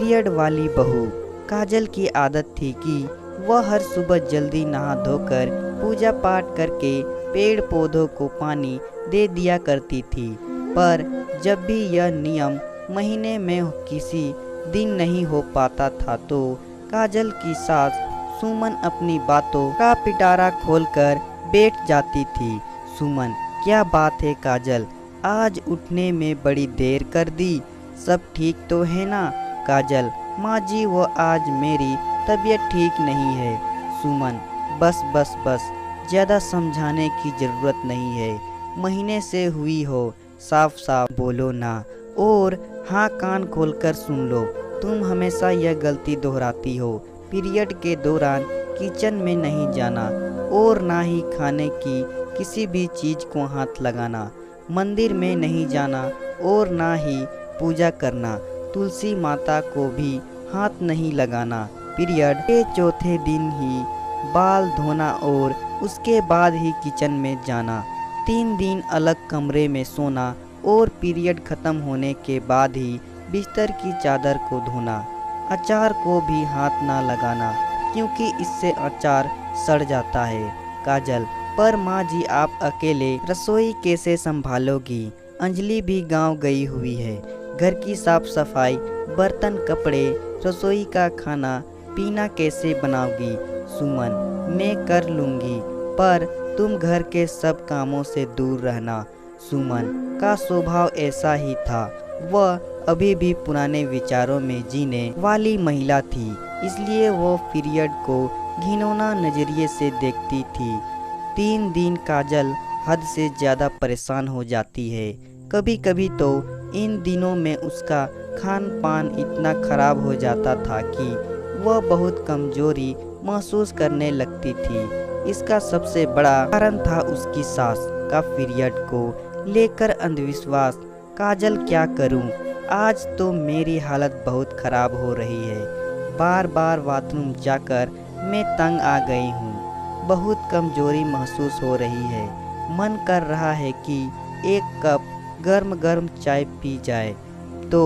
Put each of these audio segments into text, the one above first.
Period वाली बहू। काजल की आदत थी कि वह हर सुबह जल्दी नहा धोकर पूजा पाठ करके पेड़ पौधों को पानी दे दिया करती थी। पर जब भी यह नियम महीने में किसी दिन नहीं हो पाता था तो काजल की सास सुमन अपनी बातों का पिटारा खोलकर बैठ जाती थी। सुमन, क्या बात है काजल, आज उठने में बड़ी देर कर दी, सब ठीक तो है ना? काजल, माँ जी वो आज मेरी तबीयत ठीक नहीं है। सुमन, बस बस बस, ज़्यादा समझाने की ज़रूरत नहीं है, महीने से हुई हो, साफ साफ बोलो ना। और हाँ, कान खोलकर सुन लो, तुम हमेशा यह गलती दोहराती हो। पीरियड के दौरान किचन में नहीं जाना और ना ही खाने की किसी भी चीज़ को हाथ लगाना, मंदिर में नहीं जाना और ना ही पूजा करना, तुलसी माता को भी हाथ नहीं लगाना। पीरियड के चौथे दिन ही बाल धोना और उसके बाद ही किचन में जाना। 3 दिन अलग कमरे में सोना और पीरियड खत्म होने के बाद ही बिस्तर की चादर को धोना। अचार को भी हाथ ना लगाना क्योंकि इससे अचार सड़ जाता है। काजल, पर माँ जी आप अकेले रसोई कैसे संभालोगी? अंजलि भी गांव गई हुई है, घर की साफ सफाई, बर्तन कपड़े, रसोई का खाना पीना कैसे बनाओगी? सुमन, मैं कर लूँगी, पर तुम घर के सब कामों से दूर रहना। सुमन का स्वभाव ऐसा ही था, वह अभी भी पुराने विचारों में जीने वाली महिला थी, इसलिए वो पीरियड को घिनौना नजरिए से देखती थी। 3 दिन काजल हद से ज़्यादा परेशान हो जाती है। कभी कभी तो इन दिनों में उसका खान पान इतना खराब हो जाता था कि वह बहुत कमजोरी महसूस करने लगती थी। इसका सबसे बड़ा कारण था उसकी सास का पीरियड को लेकर अंधविश्वास। काजल, क्या करूं? आज तो मेरी हालत बहुत खराब हो रही है, बार बार बाथरूम जाकर मैं तंग आ गई हूँ, बहुत कमजोरी महसूस हो रही है, मन कर रहा है कि एक कप गर्म गर्म चाय पी जाए तो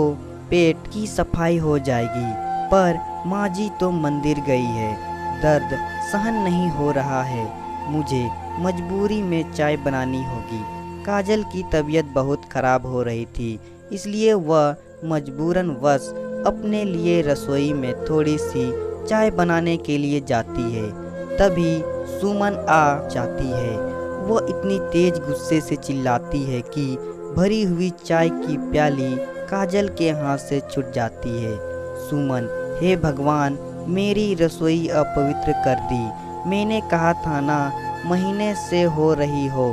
पेट की सफाई हो जाएगी। पर माँ जी तो मंदिर गई है, दर्द सहन नहीं हो रहा है, मुझे मजबूरी में चाय बनानी होगी। काजल की तबीयत बहुत खराब हो रही थी, इसलिए वह मजबूरन वश अपने लिए रसोई में थोड़ी सी चाय बनाने के लिए जाती है। तभी सुमन आ जाती है। वो इतनी तेज गुस्से से चिल्लाती है कि भरी हुई चाय की प्याली काजल के हाथ से छूट जाती है। सुमन, हे भगवान, मेरी रसोई अपवित्र कर दी। मैंने कहा था ना, महीने से हो रही हो,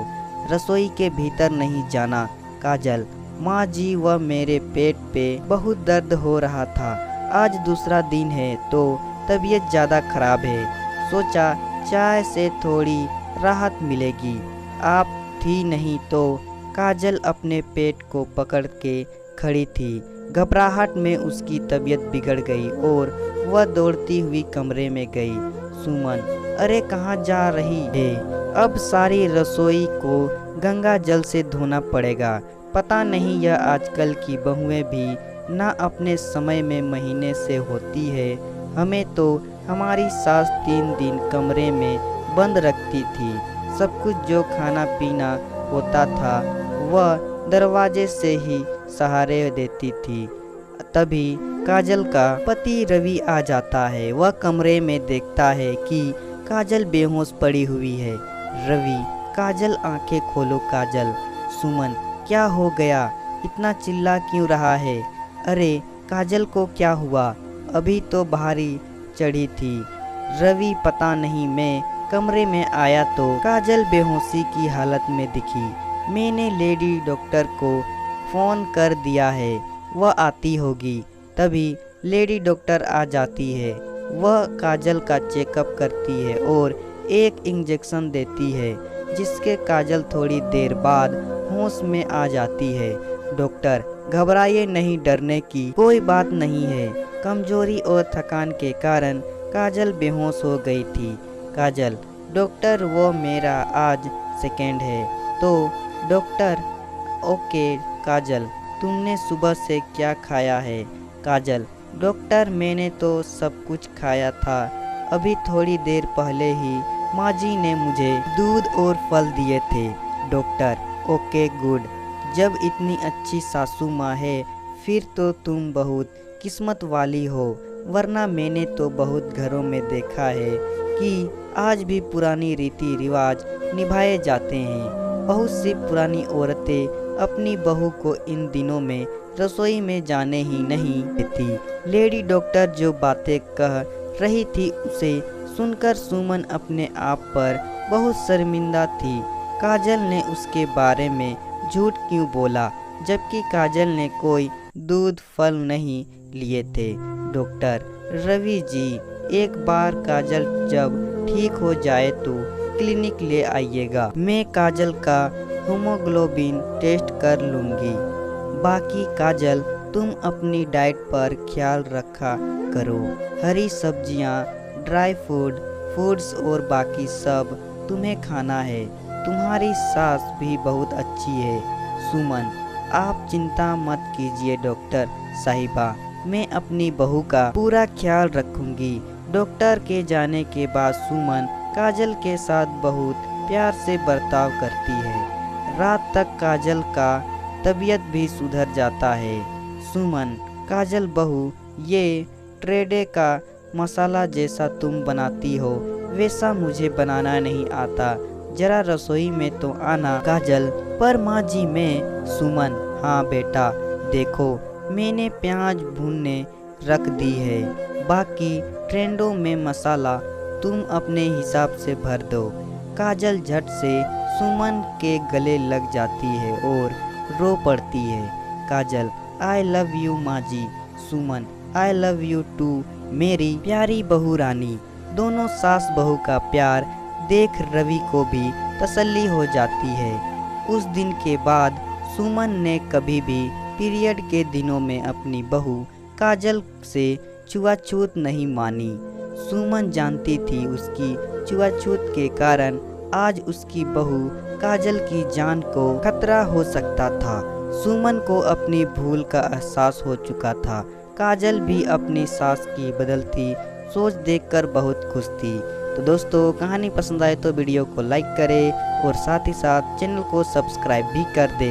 रसोई के भीतर नहीं जाना। काजल, माँ जी वह मेरे पेट पे बहुत दर्द हो रहा था, आज दूसरा दिन है तो तबीयत ज़्यादा खराब है, सोचा चाय से थोड़ी राहत मिलेगी, आप थी नहीं तो। काजल अपने पेट को पकड़ के खड़ी थी। घबराहट में उसकी तबीयत बिगड़ गई और वह दौड़ती हुई कमरे में गई। सुमन, अरे कहाँ जा रही है? अब सारी रसोई को गंगा जल से धोना पड़ेगा। पता नहीं यह आजकल की बहुएं भी ना अपने समय में महीने से होती है। हमें तो हमारी सास 3 दिन कमरे में बंद रखती थी, सब कुछ जो खाना पीना होता था वह दरवाजे से ही सहारे देती थी। तभी काजल का पति रवि आ जाता है। वह कमरे में देखता है कि काजल बेहोश पड़ी हुई है। रवि, काजल, आंखें खोलो काजल। सुमन, क्या हो गया, इतना चिल्ला क्यों रहा है? अरे काजल को क्या हुआ, अभी तो भारी चढ़ी थी। रवि, पता नहीं, मैं कमरे में आया तो काजल बेहोशी की हालत में दिखी। मैंने लेडी डॉक्टर को फ़ोन कर दिया है, वह आती होगी। तभी लेडी डॉक्टर आ जाती है। वह काजल का चेकअप करती है और एक इंजेक्शन देती है, जिसके काजल थोड़ी देर बाद होश में आ जाती है। डॉक्टर, घबराइए नहीं, डरने की कोई बात नहीं है, कमजोरी और थकान के कारण काजल बेहोश हो गई थी। काजल, डॉक्टर वो मेरा आज सेकेंड है तो डॉक्टर। ओके काजल, तुमने सुबह से क्या खाया है? काजल, डॉक्टर मैंने तो सब कुछ खाया था, अभी थोड़ी देर पहले ही माँ जी ने मुझे दूध और फल दिए थे। डॉक्टर ओके गुड, जब इतनी अच्छी सासू माँ है फिर तो तुम बहुत किस्मत वाली हो, वरना मैंने तो बहुत घरों में देखा है कि आज भी पुरानी रीति रिवाज निभाए जाते हैं। बहुत सी पुरानी औरतें अपनी बहू को इन दिनों में रसोई में जाने ही नहीं देती। लेडी डॉक्टर जो बातें कह रही थी उसे सुनकर सुमन अपने आप पर बहुत शर्मिंदा थी। काजल ने उसके बारे में झूठ क्यों बोला, जबकि काजल ने कोई दूध फल नहीं लिए थे। डॉक्टर रवि जी, एक बार काजल जब ठीक हो जाए तो क्लिनिक ले आइएगा, मैं काजल का हीमोग्लोबिन टेस्ट कर लूँगी। बाकी काजल तुम अपनी डाइट पर ख्याल रखा करो, हरी सब्जियाँ, ड्राई फूड्स और बाकी सब तुम्हें खाना है। तुम्हारी सास भी बहुत अच्छी है। सुमन, आप चिंता मत कीजिए डॉक्टर साहिबा, मैं अपनी बहू का पूरा ख्याल रखूंगी। डॉक्टर के जाने के बाद सुमन काजल के साथ बहुत प्यार से बर्ताव करती है। रात तक काजल का तबीयत भी सुधर जाता है। सुमन, काजल बहू, ये ट्रेडे का मसाला जैसा तुम बनाती हो वैसा मुझे बनाना नहीं आता, जरा रसोई में तो आना। काजल, पर माँ जी मैं। सुमन, हाँ बेटा, देखो मैंने प्याज भूनने रख दी है, बाकी ट्रेंडों में मसाला तुम अपने हिसाब से भर दो। काजल झट से सुमन के गले लग जाती है और रो पड़ती है। काजल, आई लव यू माँ जी। सुमन, आई लव यू टू मेरी प्यारी बहू रानी। दोनों सास बहू का प्यार देख रवि को भी तसल्ली हो जाती है। उस दिन के बाद सुमन ने कभी भी पीरियड के दिनों में अपनी बहू काजल से छुआछूत नहीं मानी। सुमन जानती थी उसकी छुआछूत के कारण आज उसकी बहू काजल की जान को खतरा हो सकता था। सुमन को अपनी भूल का एहसास हो चुका था। काजल भी अपनी सास की बदलती सोच देखकर बहुत खुश थी। तो दोस्तों, कहानी पसंद आए तो वीडियो को लाइक करें और साथ ही साथ चैनल को सब्सक्राइब भी कर दें।